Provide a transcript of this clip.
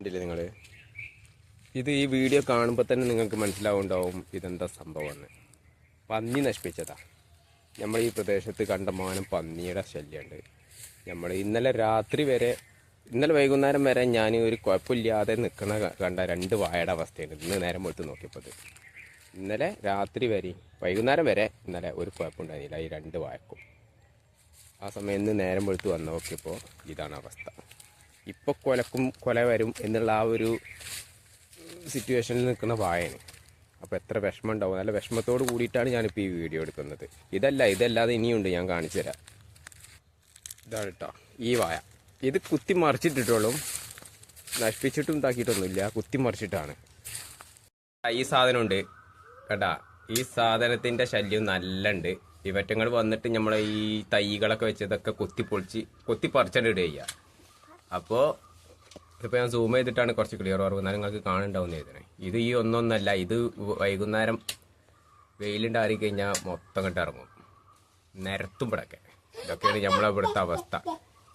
കണ്ടില്ലേ നിങ്ങൾ ഇത് ഈ വീഡിയോ കാണുമ്പോൾ തന്നെ നിങ്ങൾക്ക് മനസ്സിലാവുണ്ടാവും ഇതെന്താ സംഭവമെന്ന്. പന്നി നശിപ്പിച്ചതാ. നമ്മൾ ഈ പ്രദേശത്ത് കണ്ടമാനം പന്നിയുടെ ശല്യമുണ്ട്. നമ്മൾ ഇന്നലെ വൈകുന്നേരം വരെ ഞാൻ ഒരു കുഴപ്പമില്ലാതെ നിൽക്കണ കണ്ട 2 വാഴയുടെ അവസ്ഥയാണ്. ഇന്ന് നേരം വെളുത്ത് നോക്കിയപ്പോൾ ഇന്നലെ രാത്രി വരെ വൈകുന്നേരം വരെ ഇന്നലെ ഒരു കുഴപ്പമുണ്ടായിരുന്നില്ല ഈ 2 വാഴക്കും. ആ സമയം ഇന്ന് നേരം വെളുത്ത് വന്ന് നോക്കിയപ്പോൾ ഇതാണ് അവസ്ഥ. ഇപ്പോൾ കൊല വരും എന്നുള്ള ആ ഒരു സിറ്റുവേഷനിൽ നിൽക്കുന്ന വായന. അപ്പോൾ എത്ര വിഷമം ഉണ്ടാവും. നല്ല വിഷമത്തോട് കൂടിയിട്ടാണ് ഞാനിപ്പോൾ ഈ വീഡിയോ എടുക്കുന്നത്. ഇതല്ലാതെ ഇനിയുണ്ട്, ഞാൻ കാണിച്ചു തരാം. ഇതാണ് കേട്ടോ ഈ വായ. ഇത് കുത്തി മറിച്ചിട്ടിട്ടോളും, നശിപ്പിച്ചിട്ടും ഇതാക്കിയിട്ടൊന്നുമില്ല, കുത്തി മറിച്ചിട്ടാണ്. ഈ സാധനമുണ്ട് കേട്ടാ. ഈ സാധനത്തിൻ്റെ ശല്യം നല്ല ഉണ്ട്. ഇവറ്റങ്ങൾ വന്നിട്ട് നമ്മളെ ഈ തൈകളൊക്കെ വെച്ചതൊക്കെ കൊത്തി പറിച്ചിട്ട് ചെയ്യുക. അപ്പോൾ ഇതിപ്പോൾ ഞാൻ സൂം ചെയ്തിട്ടാണ് കുറച്ച് ക്ലിയർ ഓർമ്മ നിങ്ങൾക്ക് കാണുന്നുണ്ടാവുന്ന ഇതിനെ. ഇത് ഈ ഒന്നൊന്നല്ല, ഇത് വൈകുന്നേരം വെയിലുണ്ടായി കഴിഞ്ഞാൽ മൊത്തം ഇങ്ങോട്ട് ഇറങ്ങും, നിരത്തും ഇവിടെയൊക്കെ. ഇതൊക്കെയാണ് നമ്മളെ ഇവിടുത്തെ അവസ്ഥ.